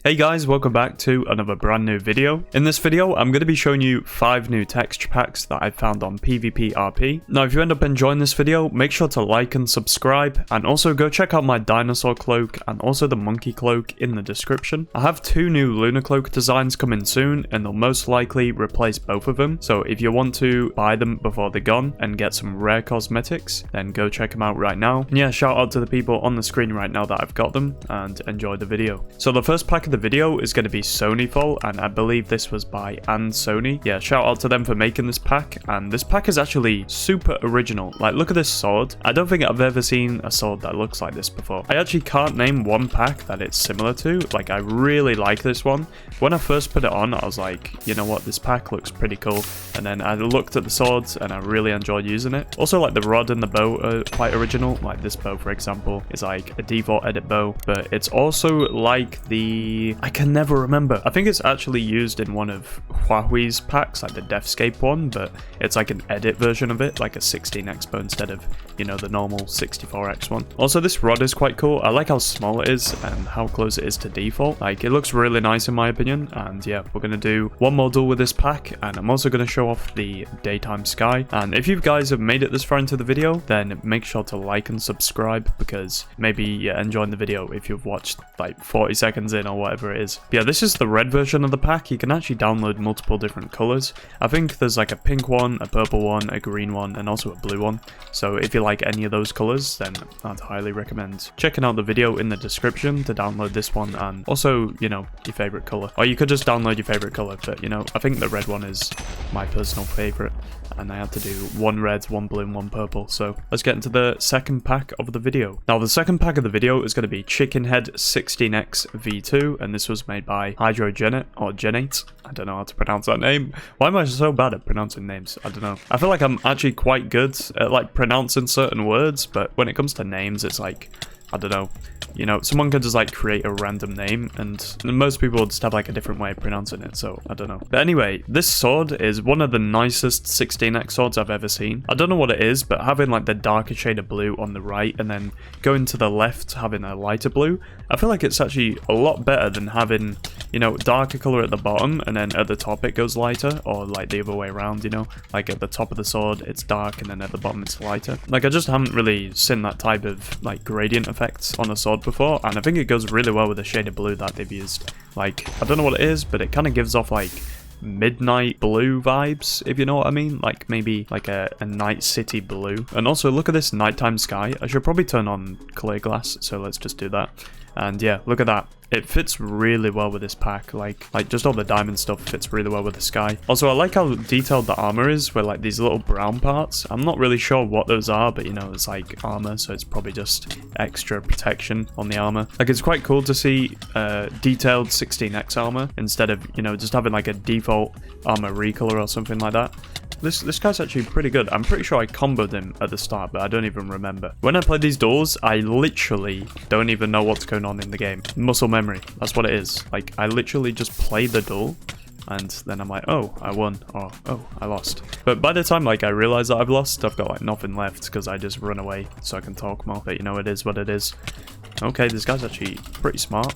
Hey guys, welcome back to another brand new video. In this video, I'm going to be showing you 5 new texture packs that I found on PvP RP. Now, if you end up enjoying this video, make sure to like and subscribe, and also go check out my dinosaur cloak and also the monkey cloak in the description. I have 2 new lunar cloak designs coming soon, and they'll most likely replace both of them. So if you want to buy them before they're gone and get some rare cosmetics, then go check them out right now. And yeah, shout out to the people on the screen right now that I've got them, and enjoy the video. So the first pack of the video is going to be Sonifault, and I believe this was by Sony. Yeah, shout out to them for making this pack, and this pack is actually super original. Like, look at this sword. I don't think I've ever seen a sword that looks like this before. I actually can't name one pack that it's similar to. Like, I really like this one. When I first put it on, I was like, you know what, this pack looks pretty cool. And then I looked at the swords and I really enjoyed using it. Also, like, the rod and the bow are quite original. Like, this bow, for example, is like a default edit bow, but it's also like I can never remember. I think it's actually used in one of Huawei's packs, like the Deathscape one, but it's like an edit version of it, like a 16x bow instead of, you know, the normal 64x one. Also, this rod is quite cool. I like how small it is and how close it is to default. Like, it looks really nice in my opinion. And yeah, we're gonna do one more duel with this pack, and I'm also gonna show off the daytime sky. And if you guys have made it this far into the video, then make sure to like and subscribe, because maybe you're enjoying the video if you've watched like 40 seconds in or whatever it is. Yeah, this is the red version of the pack. You can actually download multiple different colors. I think there's like a pink one, a purple one, a green one, and also a blue one. So if you like any of those colors, then I'd highly recommend checking out the video in the description to download this one, and also, you know, your favorite color. Or you could just download your favorite color, but you know, I think the red one is my personal favorite, and I had to do 1 red, 1 blue, and 1 purple. So let's get into the second pack of the video. Now, the second pack of the video is going to be Chickenhead 16x V2, and this was made by Hydrogenate, or Genate. I don't know how to pronounce that name. Why am I so bad at pronouncing names? I don't know. I feel like I'm actually quite good at like pronouncing certain words, but when it comes to names, it's like, I don't know. You know, someone could just like create a random name, and most people would just have like a different way of pronouncing it, so I don't know. But anyway, this sword is one of the nicest 16x swords I've ever seen. I don't know what it is, but having like the darker shade of blue on the right and then going to the left having a lighter blue, I feel like it's actually a lot better than having, you know, darker color at the bottom and then at the top it goes lighter, or like the other way around, you know, like at the top of the sword it's dark and then at the bottom it's lighter. Like, I just haven't really seen that type of like gradient effects on a sword before, and I think it goes really well with the shade of blue that they've used. Like, I don't know what it is, but it kind of gives off like midnight blue vibes, if you know what I mean. Like, maybe like a night city blue. And also, look at this nighttime sky. I should probably turn on clear glass, so let's just do that. And yeah, look at that. It fits really well with this pack. Like just all the diamond stuff fits really well with the sky. Also, I like how detailed the armor is, where like these little brown parts. I'm not really sure what those are, but you know, it's like armor, so it's probably just extra protection on the armor. Like, it's quite cool to see detailed 16x armor instead of, you know, just having like a default armor recolor or something like that. This guy's actually pretty good. I'm pretty sure I comboed him at the start, but I don't even remember. When I play these duels, I literally don't even know what's going on in the game. Muscle memory, that's what it is. Like, I literally just play the duel, and then I'm like, oh, I won, or oh, I lost. But by the time like I realize that I've lost, I've got like nothing left, because I just run away so I can talk more. But you know, it is what it is. Okay, this guy's actually pretty smart,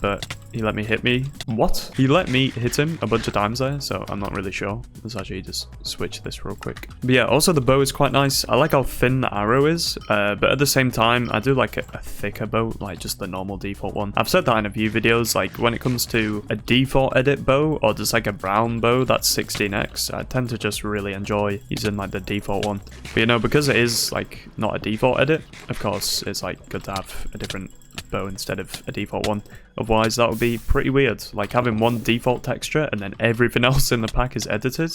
but he let me hit me. What? He let me hit him a bunch of times there, so I'm not really sure. Let's actually just switch this real quick. But yeah, also the bow is quite nice. I like how thin the arrow is, but at the same time, I do like a thicker bow, like just the normal default one. I've said that in a few videos, like when it comes to a default edit bow, or just like a brown bow that's 16x, I tend to just really enjoy using like the default one. But you know, because it is like not a default edit, of course, it's like good to have a different bow instead of a default one. Otherwise, that would be pretty weird. Like having one default texture and then everything else in the pack is edited.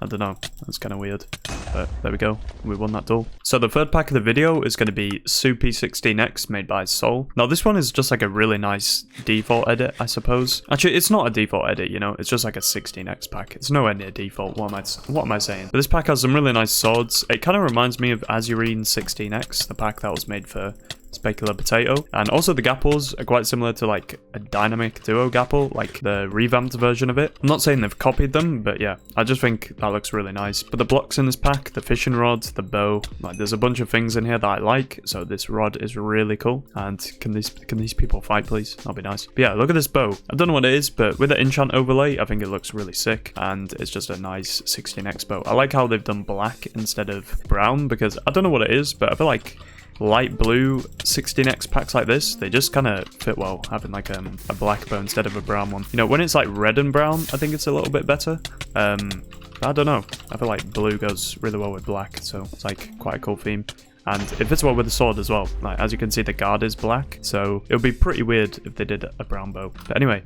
I don't know. That's kind of weird. But there we go. We won that duel. So the third pack of the video is going to be Supay 16x made by Sol. Now, this one is just like a really nice default edit, I suppose. Actually, it's not a default edit, you know. It's just like a 16x pack. It's nowhere near default. What am I saying? But this pack has some really nice swords. It kind of reminds me of Azurine 16x, the pack that was made for specular potato. And also the gapples are quite similar to like a dynamic duo gapple, like the revamped version of it. I'm not saying they've copied them, but yeah, I just think that looks really nice. But the blocks in this pack, the fishing rod, the bow, like there's a bunch of things in here that I like. So this rod is really cool. And can these people fight, please? That'll be nice. But yeah, look at this bow. I don't know what it is, but with the enchant overlay, I think it looks really sick. And it's just a nice 16x bow. I like how they've done black instead of brown, because I don't know what it is, but I feel like light blue 16x packs like this, they just kind of fit well, having like a black bow instead of a brown one. You know, when it's like red and brown, I think it's a little bit better. I don't know. I feel like blue goes really well with black, so it's like quite a cool theme. And it fits well with the sword as well. Like, as you can see, the guard is black, so it would be pretty weird if they did a brown bow. But anyway,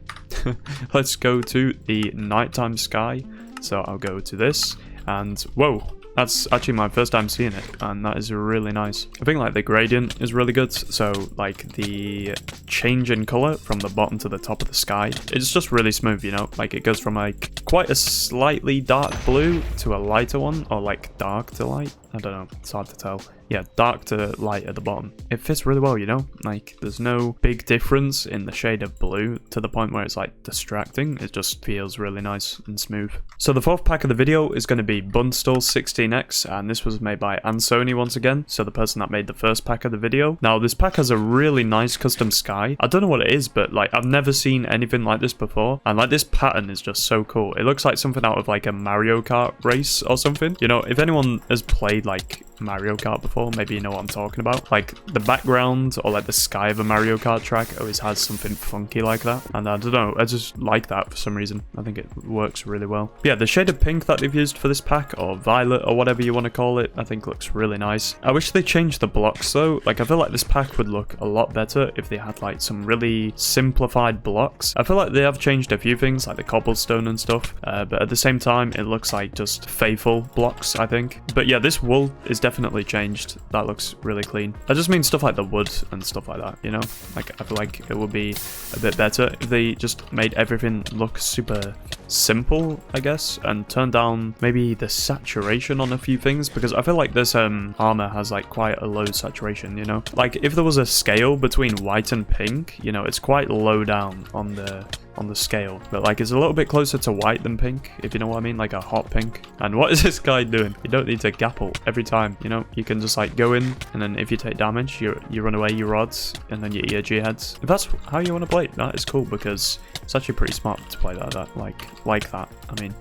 let's go to the nighttime sky. So I'll go to this, and whoa, that's actually my first time seeing it, and that is really nice. I think like the gradient is really good, so like the change in color from the bottom to the top of the sky, it's just really smooth, you know, like it goes from like quite a slightly dark blue to a lighter one, or like dark to light. I don't know, it's hard to tell. Yeah, dark to light at the bottom. It fits really well, you know? Like, there's no big difference in the shade of blue to the point where it's, like, distracting. It just feels really nice and smooth. So the fourth pack of the video is going to be Bunstel 16x, and this was made by Sony once again, so the person that made the first pack of the video. Now, this pack has a really nice custom sky. I don't know what it is, but, like, I've never seen anything like this before, and, like, this pattern is just so cool. It looks like something out of, like, a Mario Kart race or something. You know, if anyone has played, like, Mario Kart before, maybe you know what I'm talking about. Like the background or like the sky of a Mario Kart track always has something funky like that, and I don't know, I just like that for some reason. I think it works really well. Yeah, the shade of pink that they've used for this pack, or violet or whatever you want to call it, I think looks really nice. I wish they changed the blocks though. Like I feel like this pack would look a lot better if they had like some really simplified blocks. I feel like they have changed a few things like the cobblestone and stuff, but at the same time it looks like just faithful blocks, I think. But yeah, this wool is definitely changed. That looks really clean. I just mean stuff like the wood and stuff like that, you know? Like I feel like it would be a bit better if they just made everything look super simple, I guess, and turn down maybe the saturation on a few things, because I feel like this armor has like quite a low saturation, you know? Like if there was a scale between white and pink, you know, it's quite low down on the scale, but like it's a little bit closer to white than pink, if you know what I mean, like a hot pink. And what is this guy doing? You don't need to gapple every time, you know? You can just like go in, and then if you take damage, you run away your rods, and then you eat your G-heads. If that's how you want to play it, that is cool, because it's actually pretty smart to play like that. I mean,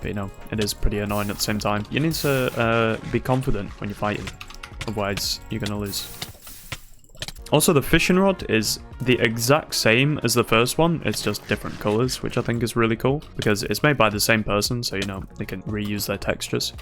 but you know, it is pretty annoying at the same time. You need to be confident when you're fighting, otherwise you're gonna lose. Also, the fishing rod is the exact same as the first one, it's just different colors, which I think is really cool, because it's made by the same person, so you know, they can reuse their textures.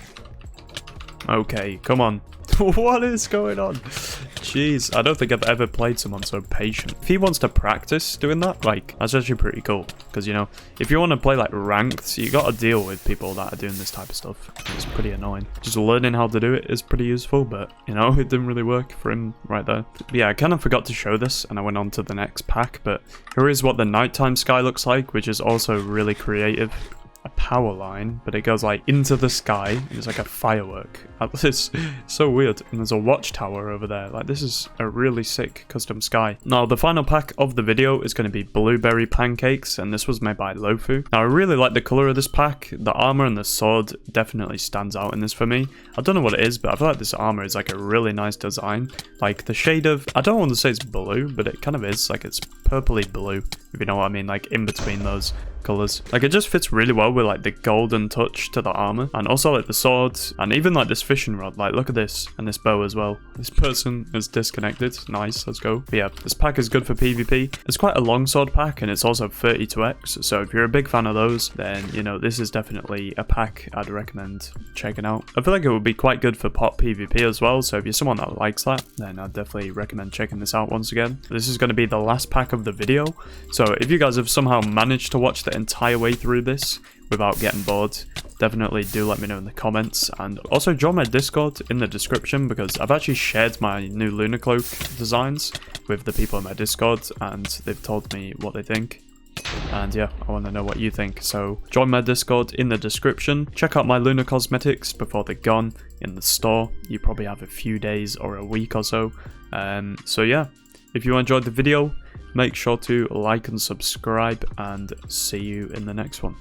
Okay, come on. What is going on? Jeez, I don't think I've ever played someone so patient. If he wants to practice doing that, like, that's actually pretty cool. Because, you know, if you want to play, like, ranked, you got to deal with people that are doing this type of stuff. It's pretty annoying. Just learning how to do it is pretty useful, but, you know, it didn't really work for him right there. But yeah, I kind of forgot to show this, and I went on to the next pack, but here is what the nighttime sky looks like, which is also really creative. A power line, but it goes like into the sky. It's like a firework. It's so weird. And there's a watchtower over there. Like, this is a really sick custom sky. Now, the final pack of the video is going to be Blueberri Pancakes, and this was made by Lofue. Now, I really like the color of this pack. The armor and the sword definitely stands out in this for me. I don't know what it is, but I feel like this armor is like a really nice design. Like the shade of, I don't want to say it's blue, but it kind of is. Like, it's purpley blue, if you know what I mean, like in between those colors. Like, it just fits really well with like the golden touch to the armor, and also like the swords, and even like this fishing rod. Like, look at this, and this bow as well. This person is disconnected. Nice, let's go. But yeah, this pack is good for PvP. It's quite a long sword pack, and it's also 32x, so if you're a big fan of those, then you know, this is definitely a pack I'd recommend checking out. I feel like it would be quite good for pop PvP as well, so if you're someone that likes that, then I'd definitely recommend checking this out once again. This is going to be the last pack of the video, so if you guys have somehow managed to watch the entire way through this without getting bored, definitely do let me know in the comments, and also join my Discord in the description, because I've actually shared my new Lunar Cloak designs with the people in my Discord, and they've told me what they think. And yeah, I want to know what you think. So join my Discord in the description. Check out my Lunar Cosmetics before they're gone in the store. You probably have a few days or a week or so. So yeah, if you enjoyed the video, make sure to like and subscribe, and see you in the next one.